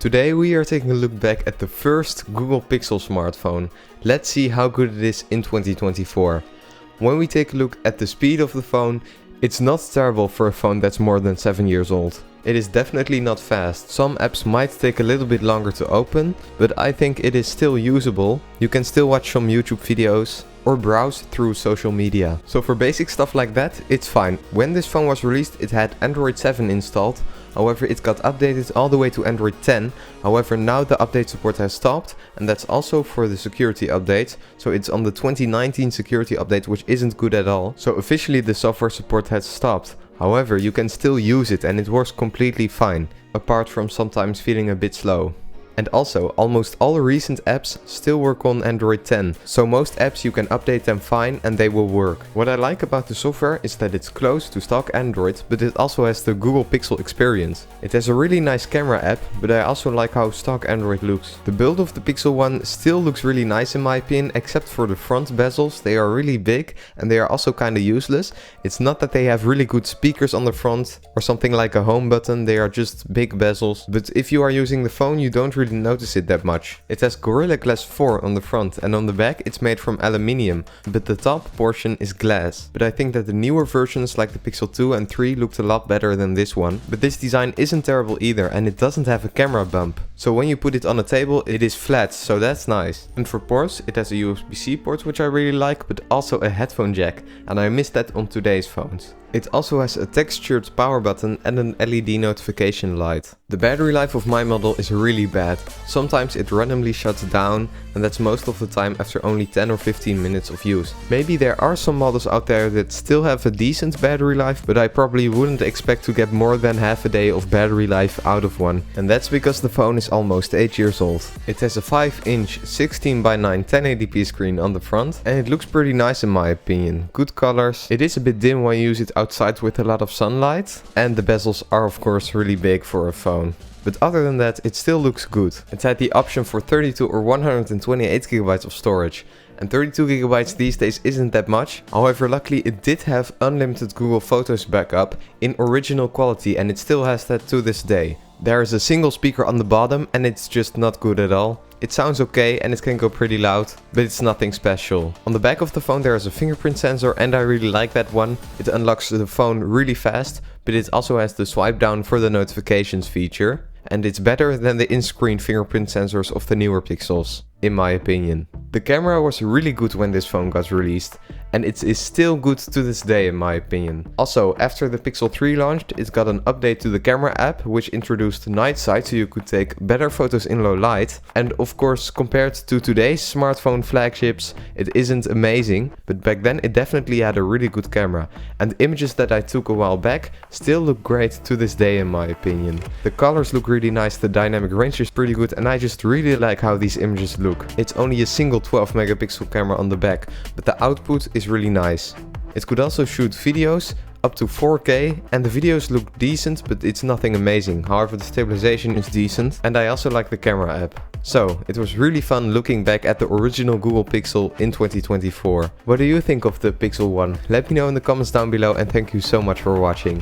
Today we are taking a look back at the first Google Pixel smartphone. Let's see how good it is in 2024. When we take a look at the speed of the phone, it's not terrible for a phone that's more than 7 years old. It is definitely not fast. Some apps might take a little bit longer to open, but I think it is still usable. You can still watch some YouTube videos or browse through social media. So for basic stuff like that, it's fine. When this phone was released, it had Android 7 installed. However, it got updated all the way to Android 10. However, now the update support has stopped, and that's also for the security update. So it's on the 2019 security update, which isn't good at all. So officially the software support has stopped. However, you can still use it and it works completely fine, apart from sometimes feeling a bit slow. And also, almost all recent apps still work on Android 10, so most apps you can update them fine and they will work. What I like about the software is that it's close to stock Android, but it also has the Google Pixel experience. It has a really nice camera app, but I also like how stock Android looks. The build of the Pixel One still looks really nice in my opinion, except for the front bezels. They are really big and they are also kinda useless. It's not that they have really good speakers on the front or something like a home button, they are just big bezels. But if you are using the phone, you don't really notice it that much. It has Gorilla Glass 4 on the front and on the back it's made from aluminium, but the top portion is glass. But I think that the newer versions like the Pixel 2 and 3 looked a lot better than this one. But this design isn't terrible either and it doesn't have a camera bump. So when you put it on a table it is flat, so that's nice. And for ports it has a USB-C port which I really like, but also a headphone jack, and I miss that on today's phones. It also has a textured power button and an LED notification light. The battery life of my model is really bad. Sometimes it randomly shuts down, and that's most of the time after only 10 or 15 minutes of use. Maybe there are some models out there that still have a decent battery life, but I probably wouldn't expect to get more than half a day of battery life out of one. And that's because the phone is almost 8 years old. It has a 5-inch 16:9 1080p screen on the front, and it looks pretty nice in my opinion. Good colors. It is a bit dim when you use it outside with a lot of sunlight, and the bezels are of course really big for a phone. But other than that, it still looks good. It had the option for 32 or 128GB of storage, and 32GB these days isn't that much. However, luckily it did have unlimited Google Photos backup in original quality, and it still has that to this day. There is a single speaker on the bottom and it's just not good at all. It sounds okay and it can go pretty loud, but it's nothing special. On the back of the phone there is a fingerprint sensor and I really like that one. It unlocks the phone really fast, but it also has the swipe down for the notifications feature. And it's better than the in-screen fingerprint sensors of the newer Pixels, in my opinion. The camera was really good when this phone got released, and it is still good to this day in my opinion. Also, after the Pixel 3 launched, it got an update to the camera app, which introduced night sight so you could take better photos in low light. And of course, compared to today's smartphone flagships, it isn't amazing, but back then it definitely had a really good camera. And images that I took a while back still look great to this day in my opinion. The colors look really nice, the dynamic range is pretty good, and I just really like how these images look. It's only a single 12 megapixel camera on the back, but the output is really nice. It could also shoot videos up to 4K, and the videos look decent, but it's nothing amazing. However, the stabilization is decent, and I also like the camera app. So, it was really fun looking back at the original Google Pixel in 2024. What do you think of the Pixel One? Let me know in the comments down below, and thank you so much for watching.